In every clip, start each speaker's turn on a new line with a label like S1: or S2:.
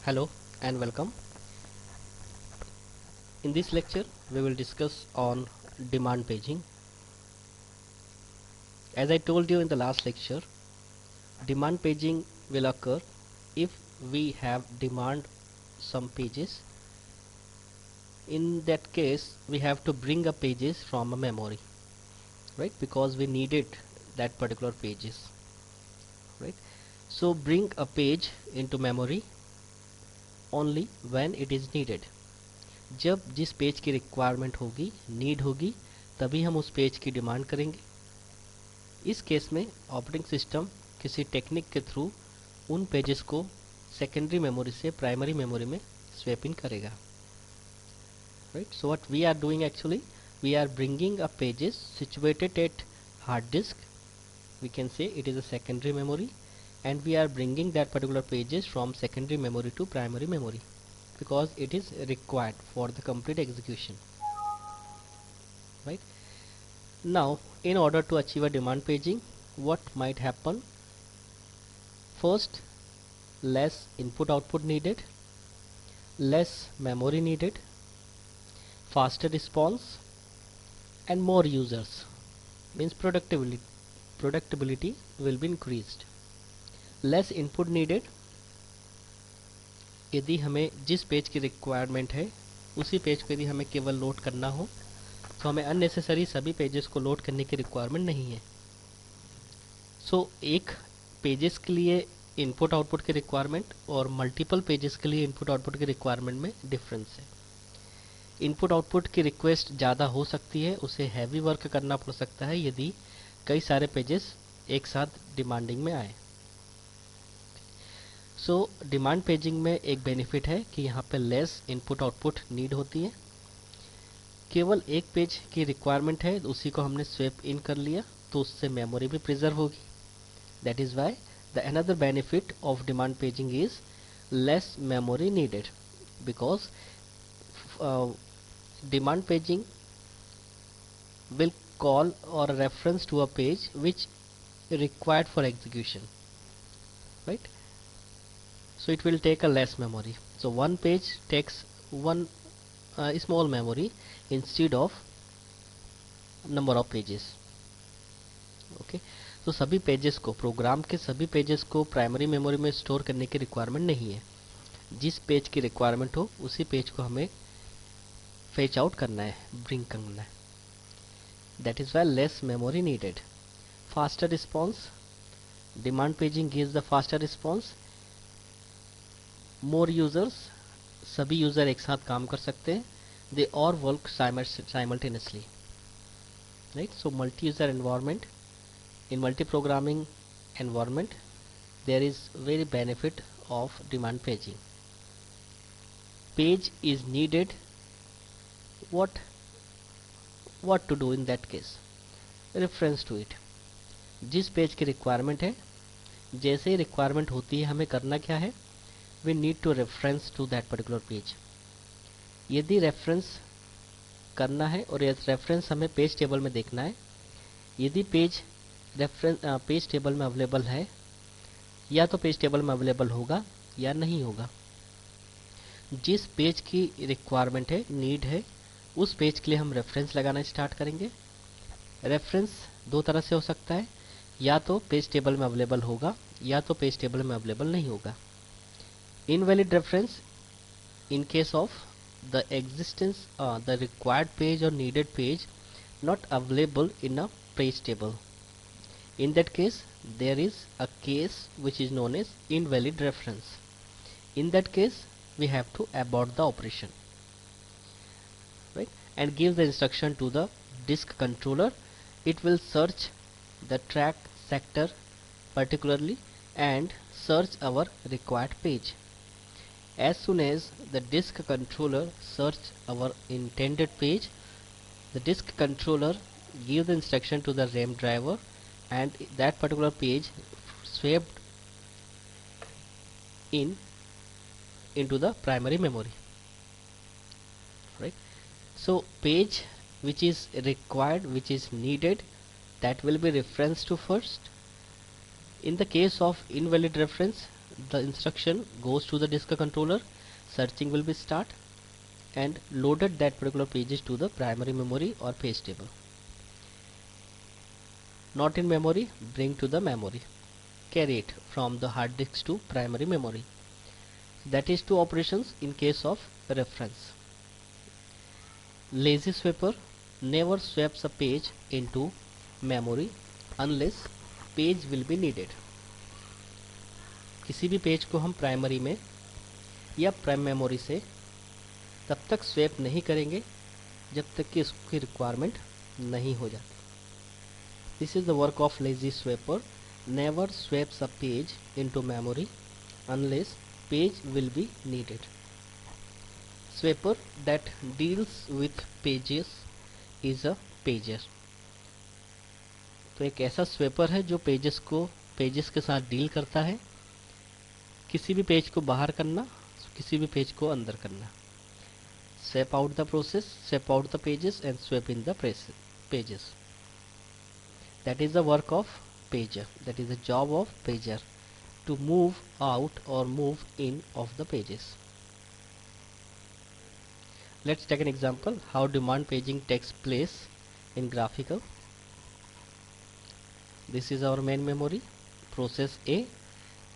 S1: Hello and welcome. In this lecture we will discuss on demand paging. As I told you in the last lecture, demand paging will occur if we have demand some pages. In that case we have to bring up pages from a memory, right? Because we needed that particular pages, right? So bring a page into memory only when it is needed. जब जिस page की requirement होगी, need होगी, तभी हम उस page की demand करेंगे. इस केस में ऑपरेटिंग सिस्टम किसी टेक्निक के थ्रू उन पेजेस को सेकेंडरी मेमोरी से प्राइमरी मेमोरी में स्वैप इन करेगा. Right, so what we are doing actually, we are bringing a pages situated at hard disk. We can say it is a secondary memory, and we are bringing that particular pages from secondary memory to primary memory because it is required for the complete execution. Right, now in order to achieve a demand paging, what might happen? First, less input output needed, less memory needed, faster response, and more users. Means productivity will be increased. Less input needed, यदि हमें जिस page की requirement है उसी page को यदि हमें केवल लोड करना हो तो हमें अननेसेसरी सभी पेजेस को लोड करने की रिक्वायरमेंट नहीं है. सो एक पेजेस के लिए इनपुट आउटपुट की रिक्वायरमेंट और मल्टीपल पेजेस के लिए इनपुट आउटपुट की रिक्वायरमेंट में डिफरेंस है. इनपुट आउटपुट की रिक्वेस्ट ज़्यादा हो सकती है, उसे हैवी वर्क करना पड़ सकता है यदि कई सारे पेजेस एक साथ डिमांडिंग में आए. सो डिमांड पेजिंग में एक बेनिफिट है कि यहाँ पे लेस इनपुट आउटपुट नीड होती है. केवल एक पेज की रिक्वायरमेंट है, उसी को हमने स्वैप इन कर लिया तो उससे मेमोरी भी प्रिजर्व होगी. That is why the another benefit of demand paging is less memory needed, because demand paging will call or reference to a page which required for execution, right? So it will take a less memory. So one page takes one small memory instead of number of pages. Okay, तो सभी pages को, programme के सभी pages को primary memory में store करने की requirement नहीं है. जिस पेज की रिक्वायरमेंट हो उसी पेज को हमें फेच आउट करना है, ब्रिंग करना है. That is why less memory needed. Faster response, demand paging gives the faster response. More users, सभी यूजर एक साथ काम कर सकते हैं. They all work simultaneously, right? So multi user environment, in multi programming environment there is very benefit of demand paging. Page is needed. what to do in that case? Reference to it. जिस page की requirement है, जैसे ही requirement होती है हमें करना क्या है? We need to reference to that particular page. यदि रेफरेंस करना है और यदि रेफरेंस हमें पेज टेबल में देखना है, यदि पेज पेज टेबल में अवेलेबल है, या तो पेज टेबल में अवेलेबल होगा या नहीं होगा. जिस पेज की रिक्वायरमेंट है, नीड है, उस पेज के लिए हम रेफरेंस लगाना स्टार्ट करेंगे. रेफरेंस दो तरह से हो सकता है, या तो पेज टेबल में अवेलेबल होगा या तो पेज टेबल में अवेलेबल नहीं होगा. Invalid reference in case of the existence the required page और needed page not available in a page table. In that case there is a case which is known as invalid reference. In that case we have to abort the operation, right, and give the instruction to the disk controller. It will search the track sector particularly and search our required page. As soon as the disk controller search our intended page, the disk controller give the instruction to the RAM driver and that particular page swapped into the primary memory, right? So page which is required, which is needed, that will be referenced to first. In the case of invalid reference, the instruction goes to the disk controller, searching will be start and loaded that particular pages to the primary memory or page table. Not in memory, bring to the memory. Carry it from the hard disk to primary memory. That is two operations in case of reference. Lazy swapper never swaps a page into memory unless page will be needed. किसी भी page को हम primary में या prime memory से तब तक swap नहीं करेंगे जब तक कि इसकी रिक्वायरमेंट नहीं हो जाती. This is the work of lazy swapper. Never swaps a page into memory unless page will be needed. Swapper that deals with pages is a pager. तो एक ऐसा स्वैपर है जो पेजेस के साथ डील करता है. किसी भी पेज को बाहर करना, किसी भी पेज को अंदर करना. Swap out the process, swap out the pages and swap in the pages. That is the work of pager. That is the job of pager, to move out or move in of the pages. Let's take an example how demand paging takes place in graphical. This is our main memory, process A,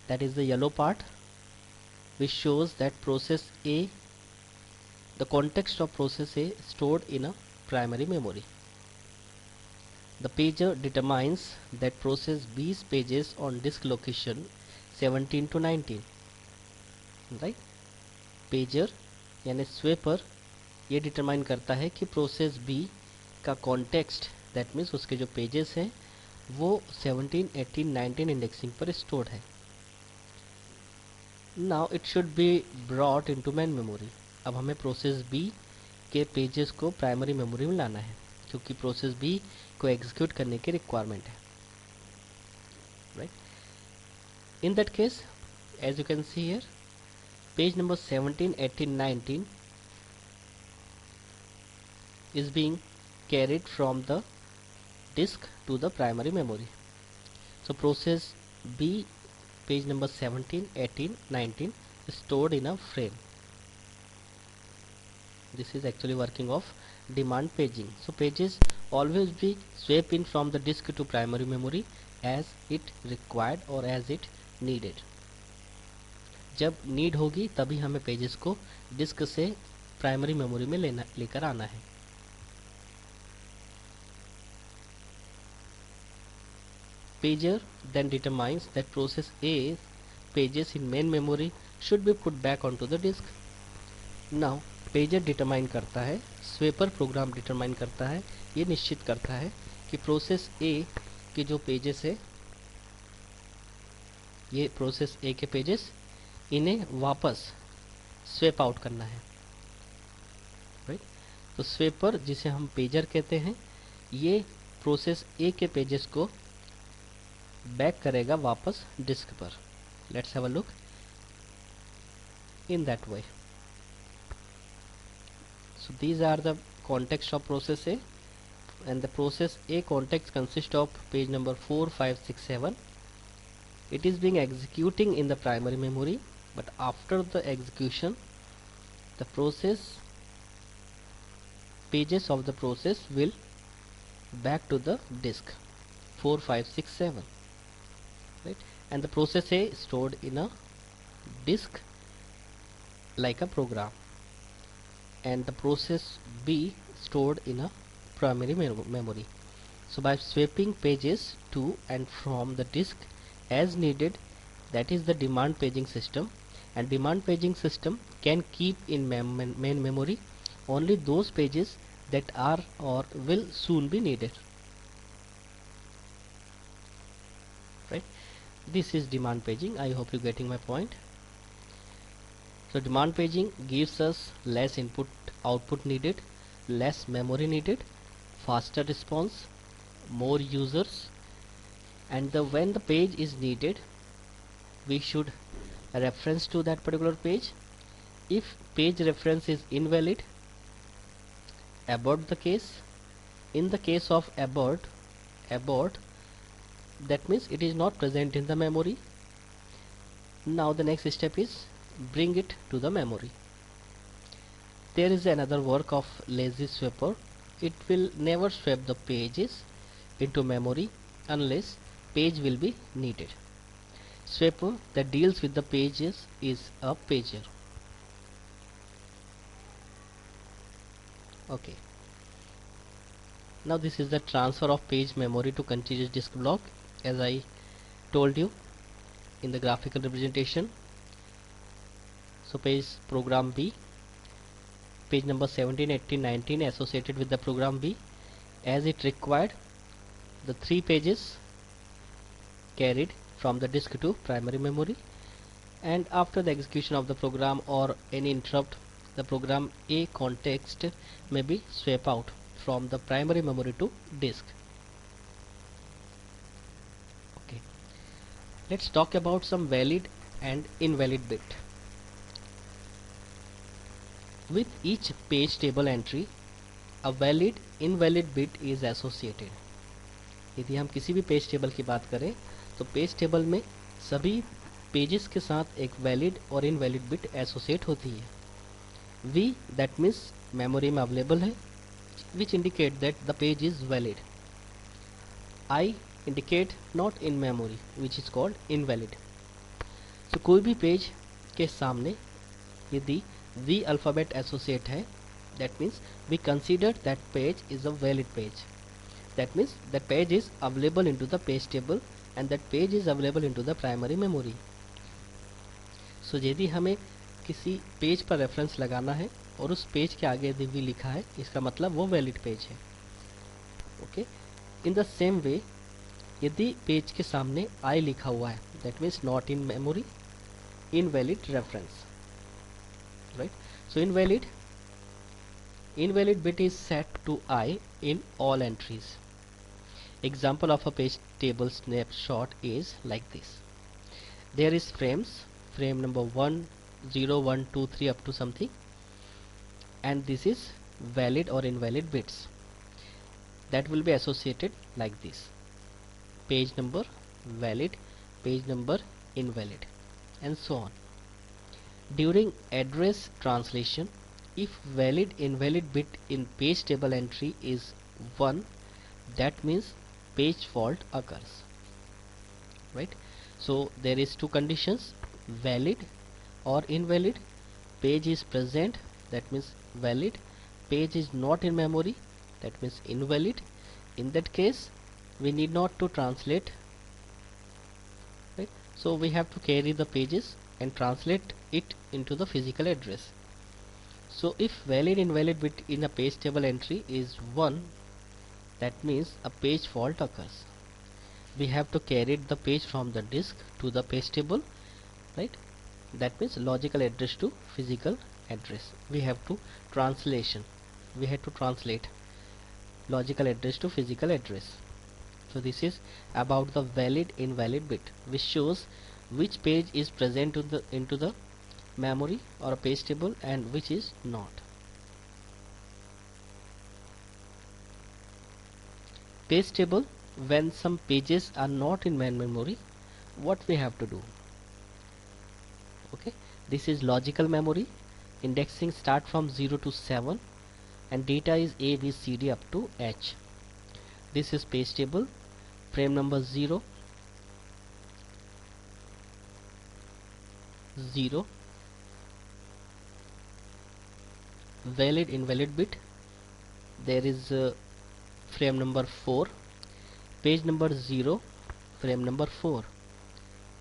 S1: that is the yellow part, which shows that process A, the context of process A stored in a primary memory. The pager determines that process B's pages on disk location 17 to 19. Right? Pager यानी swapper ये determine करता है कि process B का context, that means उसके जो pages हैं वो 17, 18, 19 इंडेक्सिंग पर स्टोर्ड है. Now it should be brought into main memory. अब हमें प्रोसेस बी के पेजेस को प्राइमरी मेमोरी में लाना है क्योंकि प्रोसेस बी को एग्जीक्यूट करने की रिक्वायरमेंट है. Right. In that case as you can see here, page number 17, 18, 19 is being carried from the disk to the primary memory. So process B page number 17, 18, 19 is stored in a frame. This is actually working of demand paging. So pages always be swept in from the disk to primary memory as it required or as it needed. जब need होगी तभी हमें pages को disc से primary memory में लेकर आना है. Pager then determines that process A's pages in main memory should be put back onto the disk. Now pager determine करता है, swapper प्रोग्राम डिटरमाइन करता है, ये निश्चित करता है कि प्रोसेस A के जो पेजेस है, ये प्रोसेस A के पेजेस, इन्हें वापस स्वैप आउट करना है. राइट. तो स्वेपर जिसे हम पेजर कहते हैं, ये प्रोसेस A के पेजेस को बैक करेगा वापस डिस्क पर. Let's have a look in that way. So these are the context of process A, and the process A context consists of page number 4, 5, 6, 7. It is being executing in the primary memory, but after the execution the process pages of the process will back to the disk 4, 5, 6, 7. Right? And the process A stored in a disk like a program, and the process B stored in a primary memory. So by swapping pages to and from the disk as needed, that is the demand paging system, and demand paging system can keep in main memory only those pages that are or will soon be needed. Right. This is demand paging. I hope you getting my point. So demand paging gives us less input output needed, less memory needed, faster response, more users, and when the page is needed we should reference to that particular page. If page reference is invalid, abort the case. In the case of abort, that means it is not present in the memory. Now the next step is bring it to the memory. There is another work of lazy swapper. It will never swap the pages into memory unless page will be needed. Swapper that deals with the pages is a pager. Okay. Now this is the transfer of page memory to continuous disk block, as I told you in the graphical representation. So page program B, page number 17, 18, 19 associated with the program B, as it required the 3 pages carried from the disk to primary memory, and after the execution of the program or any interrupt, the program A context may be swapped out from the primary memory to disk. Okay, let's talk about some valid and invalid bit. With each page table entry, a valid invalid bit is associated. यदि हम किसी भी page table की बात करें तो page table में सभी पेजेस के साथ एक वैलिड और इनवैलिड बिट एसोसिएट होती है. V that means मेमोरी में अवेलेबल है, which indicate that the page is valid. I indicate not in memory, which is called invalid. So कोई भी पेज के सामने यदि V alphabet associate है, that means we consider that page is a valid page. That means that page is available into the page table and that page is available into the primary memory. So यदि हमें किसी page पर reference लगाना है और उस page के आगे यदि V लिखा है, इसका मतलब वो वैलिड पेज है. Okay, in the same way यदि पेज के सामने I लिखा हुआ है, that means not in memory, invalid reference. Right? So invalid bit is set to I in all entries. Example of a page table snapshot is like this. There is frames, frame number 1, 0, 1, 2, 3 up to something, and this is valid or invalid bits that will be associated like this: page number valid, page number invalid, and so on. During address translation, if valid invalid bit in page table entry is 1, that means page fault occurs. Right? So there is two conditions: valid or invalid. Page is present, that means valid. Page is not in memory, that means invalid. In that case we need not to translate, right? So we have to carry the pages and translate it into the physical address. So if valid invalid bit in a page table entry is 1, that means a page fault occurs. We have to carry the page from the disk to the page table, right? That means logical address to physical address. We have to translate logical address to physical address. So this is about the valid invalid bit, which shows which page is present into the memory or a page table and which is not. Page table, when some pages are not in main memory, what we have to do? Okay, this is logical memory. Indexing start from 0 to 7 and data is A, B, C, D up to H. This is page table, frame number 0, 0, valid invalid bit. There is frame number 4, page number 0, frame number 4.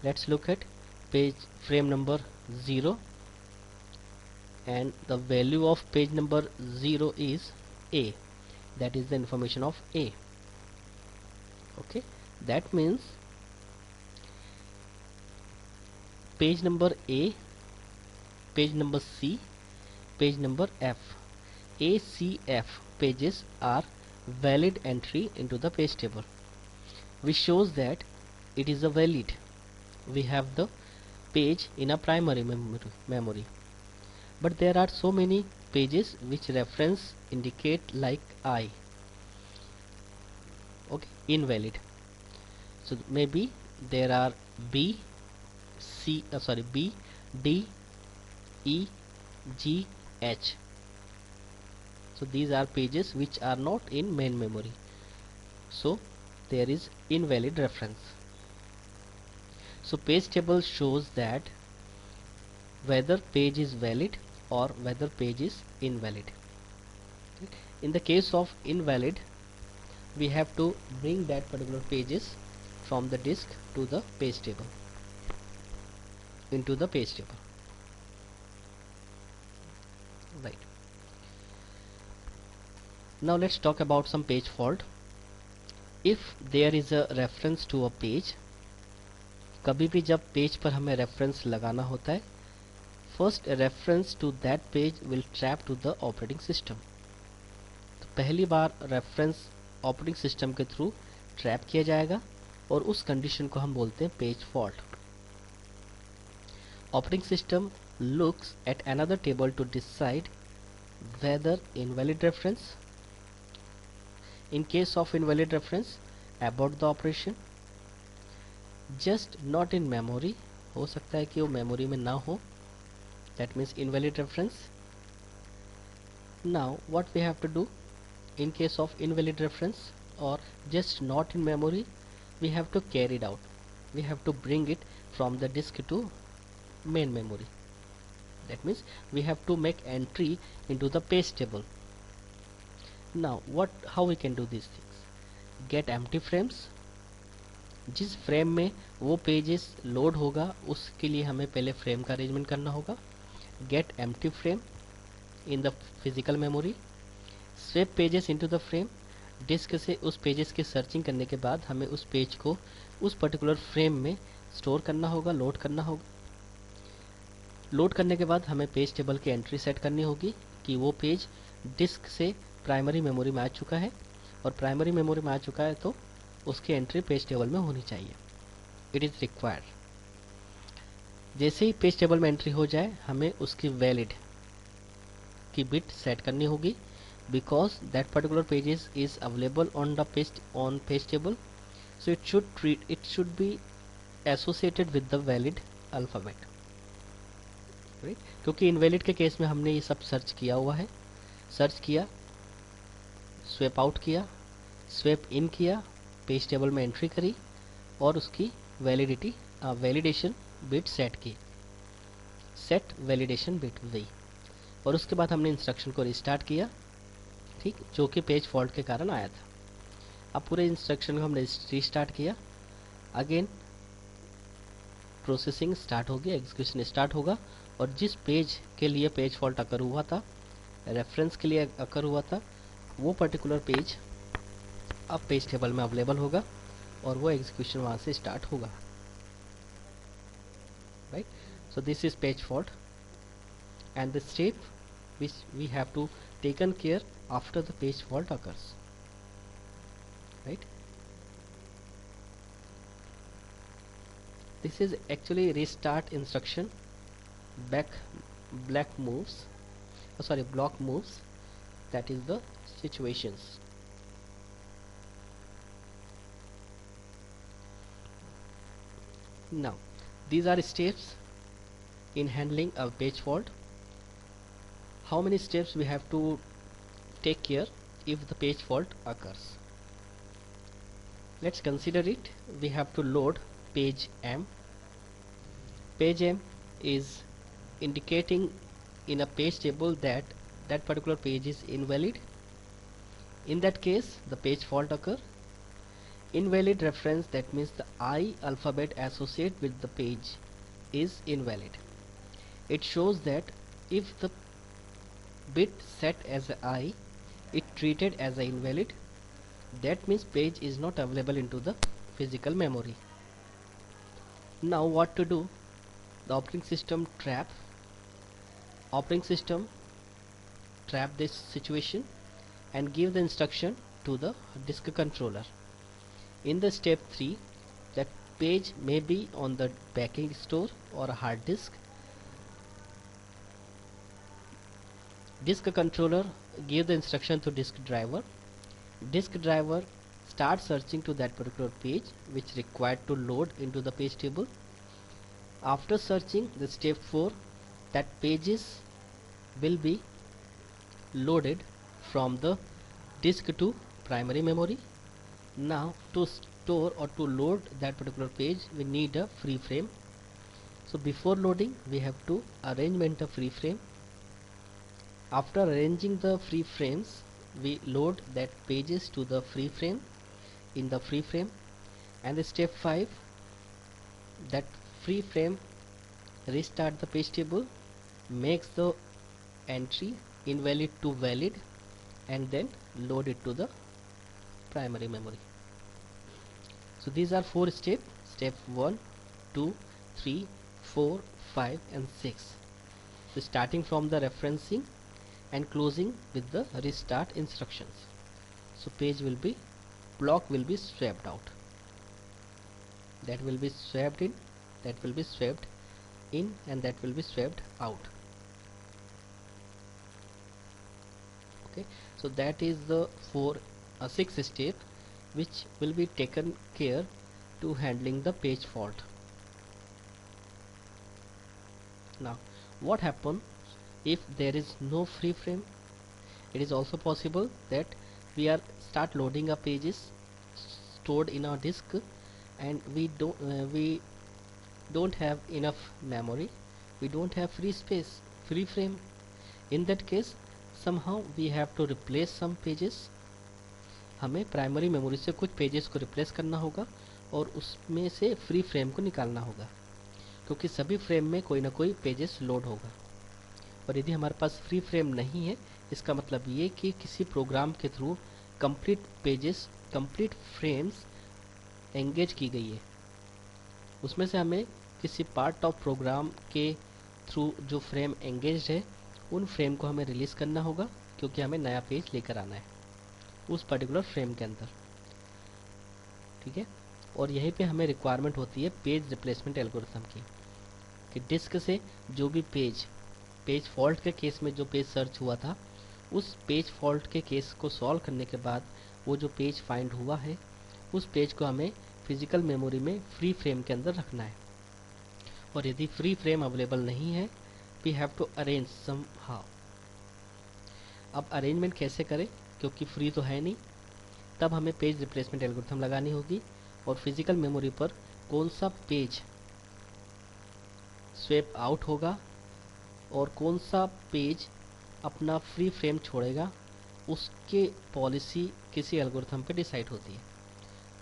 S1: Let's look at frame number 0, and the value of page number 0 is A. That is the information of A. Okay, that means page number A, page number C, page number F. A, C, F pages are valid entry into the page table, which shows that it is a valid. We have the page in a primary memory, but there are so many pages which reference indicate like I. Okay, invalid. So maybe there are B, C, B, D, E, G, H. So these are pages which are not in main memory. So there is invalid reference. So page table shows that whether page is valid or whether page is invalid. In the case of invalid, we have to bring that particular pages from the disk to the page table, into the page table, right. Now let's talk about some page fault. If there is a reference to a page, कभी भी जब page पर हमें reference लगाना होता है, first reference to that page will trap to the operating system. तो पहली बार रेफरेंस ऑपरेटिंग सिस्टम के थ्रू ट्रैप किया जाएगा और उस कंडीशन को हम बोलते हैं page fault. Operating system looks at another table to decide whether invalid reference. In case of invalid reference, abort the operation. Just not in memory, हो सकता है कि वो मेमोरी में ना हो, that means invalid reference. Now what we have to do in case of invalid reference or just not in memory, we have to carry it out. We have to bring it from the disk to main memory. That means we have to make entry into the page table. Now how we can do these things? Get empty frames. जिस frame में वो pages load होगा उसके लिए हमें पहले frame का arrangement करना होगा. Get empty frame in the physical memory. Swap pages into the frame. Disk से उस पेजेस की सर्चिंग करने के बाद हमें उस पेज को उस पर्टिकुलर फ्रेम में स्टोर करना होगा, लोड करना होगा. लोड करने के बाद हमें पेज टेबल की एंट्री सेट करनी होगी कि वो पेज डिस्क से प्राइमरी मेमोरी में आ चुका है, और प्राइमरी मेमोरी में आ चुका है तो उसकी एंट्री पेज टेबल में होनी चाहिए. It is required. जैसे ही पेज टेबल में एंट्री हो जाए हमें उसकी वैलिड की बिट सेट करनी होगी, because that particular pages is available on the page table. So it should be associated with the valid alphabet, right. क्योंकि इनवैलिड के केस में हमने ये सब सर्च किया हुआ है. सर्च किया, स्वेप आउट किया, स्वेप इन किया, पेज टेबल में एंट्री करी और उसकी वैलिडेशन बिट सेट की. सेट वैलिडेशन बिट दी और उसके बाद हमने इंस्ट्रक्शन को रिस्टार्ट किया, ठीक, जो कि पेज फॉल्ट के कारण आया था. अब पूरे इंस्ट्रक्शन को हमने रिस्टार्ट किया. अगेन प्रोसेसिंग स्टार्ट होगी, एग्जीक्यूशन स्टार्ट होगा, और जिस पेज के लिए पेज फॉल्ट अकर हुआ था, रेफरेंस के लिए अकर हुआ था, वो पर्टिकुलर पेज अब पेज टेबल में अवेलेबल होगा और वो एग्जीक्यूशन वहाँ से स्टार्ट होगा, right. So this is page fault and the step which we have to taken care after the page fault occurs, right. This is actually restart instruction. Block moves, that is the situations. Now these are steps in handling a page fault. How many steps we have to take care if the page fault occurs? Let's consider it. We have to load page M. Page M is indicating in a page table that that particular page is invalid. In that case, the page fault occur. Invalid reference, that means the I alphabet associated with the page is invalid. It shows that if the bit set as a I it treated as a invalid, that means page is not available into the physical memory. Now what to do? The operating system trap this situation and give the instruction to the disk controller. In the step 3, that page may be on the backing store or a hard disk. Disk controller give the instruction to disk driver. Disk driver start searching to that particular page which required to load into the page table. After searching the step 4, that pages will be loaded from the disk to primary memory. Now to store or to load that particular page, we need a free frame. So before loading, we have to arrangement a free frame. After arranging the free frames, we load that pages to the free frame in the free frame. And the step 5, that free frame restart the page table, makes the entry invalid to valid, and then load it to the primary memory. So these are 4 steps: step 1, 2, 3, 4, 5 and 6. So starting from the referencing and closing with the restart instructions. So page will be, block will be swapped out, that will be swapped in, that will be swapped in, and that will be swapped out. Okay, so that is the 6 step which will be taken care to handling the page fault. Now what happens if there is no free frame? It is also possible that we are start loading up pages stored in our disk, and we don't have enough memory, we don't have free space, free frame. In that case, somehow we have to replace some pages. हमें primary memory से कुछ pages को replace करना होगा और उसमें से free frame को निकालना होगा, क्योंकि सभी फ्रेम में कोई ना कोई पेजेस लोड होगा। और यदि हमारे पास फ्री फ्रेम नहीं है, इसका मतलब ये कि किसी प्रोग्राम के through complete pages, complete frames engage की गई है, उसमें से हमें किसी पार्ट ऑफ प्रोग्राम के थ्रू जो फ्रेम एंगेज है, उन फ्रेम को हमें रिलीज़ करना होगा, क्योंकि हमें नया पेज लेकर आना है उस पर्टिकुलर फ्रेम के अंदर। ठीक है, और यहीं पे हमें रिक्वायरमेंट होती है पेज रिप्लेसमेंट एल्गोरिथम की, कि डिस्क से जो भी पेज फॉल्ट के केस में जो पेज सर्च हुआ था, उस पेज फॉल्ट के केस को सॉल्व करने के बाद वो जो पेज फाइंड हुआ है, उस पेज को हमें फिजिकल मेमोरी में फ्री फ्रेम के अंदर रखना है। और यदि फ्री फ्रेम अवेलेबल नहीं है, we have to arrange somehow. अब अरेंजमेंट कैसे करें, क्योंकि फ्री तो है नहीं, तब हमें पेज रिप्लेसमेंट एल्गोरिथम लगानी होगी और फिजिकल मेमोरी पर कौन सा पेज स्वैप आउट होगा और कौन सा पेज अपना फ्री फ्रेम छोड़ेगा, उसके पॉलिसी किसी एल्गोरिथम पे डिसाइड होती है।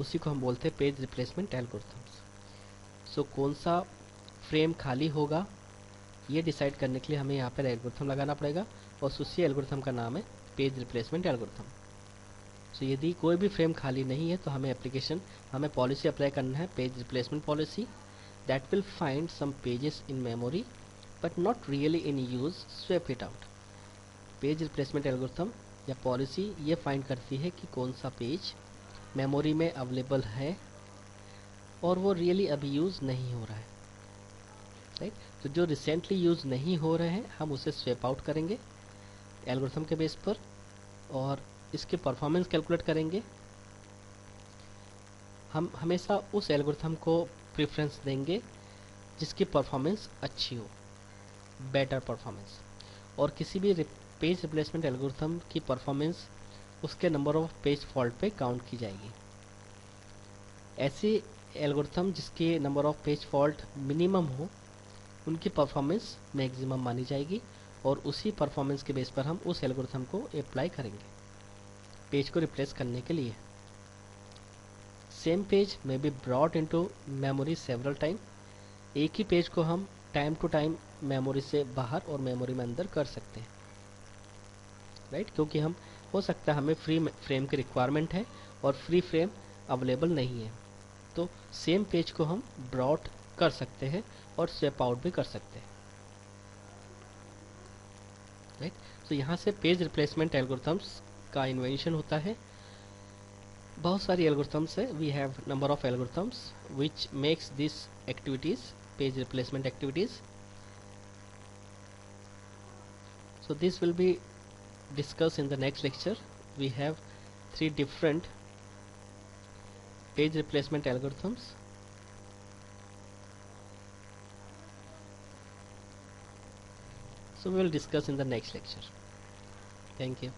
S1: उसी को हम बोलते हैं पेज रिप्लेसमेंट एल्गोरिथम्स। सो कौन सा फ्रेम खाली होगा, ये डिसाइड करने के लिए हमें यहाँ पर एल्गोरिथम लगाना पड़ेगा, और उसी एल्गोरिथम का नाम है पेज रिप्लेसमेंट एल्गोरिथम। सो यदि कोई भी फ्रेम खाली नहीं है, तो हमें पॉलिसी अप्लाई करना है, page replacement policy, that will find some pages in memory but not really in use, swap it out. Page replacement algorithm या पॉलिसी ये फाइंड करती है कि कौन सा पेज मेमोरी में अवेलेबल है और वो रियली अभी यूज़ नहीं हो रहा है, राइट। तो जो रिसेंटली यूज़ नहीं हो रहे हैं, हम उसे स्वैप आउट करेंगे एल्गोरिथम के बेस पर और इसके परफॉर्मेंस कैलकुलेट करेंगे। हम हमेशा उस एल्गोरिथम को प्रेफरेंस देंगे जिसकी परफॉर्मेंस अच्छी हो, बेटर परफॉर्मेंस, और किसी भी पेज रिप्लेसमेंट एल्गोरिथम की परफॉर्मेंस उसके नंबर ऑफ पेज फॉल्ट पे काउंट की जाएगी। ऐसी एल्गोरिथम जिसके number of page fault minimum हो, उनकी परफॉर्मेंस मैक्सिमम मानी जाएगी और उसी परफॉर्मेंस के बेस पर हम उस एल्गोरिथम को अप्लाई करेंगे पेज को रिप्लेस करने के लिए। सेम पेज में be brought into memory several time. एक ही पेज को हम टाइम टू टाइम मेमोरी से बाहर और मेमोरी में अंदर कर सकते हैं, राइट, क्योंकि हम हो सकता है हमें फ्री फ्रेम की रिक्वायरमेंट है और फ्री फ्रेम अवेलेबल नहीं है, तो सेम पेज को हम ब्रॉट कर सकते हैं और स्वैप आउट भी कर सकते हैं, राइट। तो यहाँ से पेज रिप्लेसमेंट एल्गोरिथम्स का इन्वेंशन होता है। बहुत सारी एल्गोरिथम्स है, we have number of algorithms which makes this activities, page replacement activities. So this will be discussed in the next lecture. We have 3 different page replacement algorithms. So we will discuss in the next lecture. Thank you.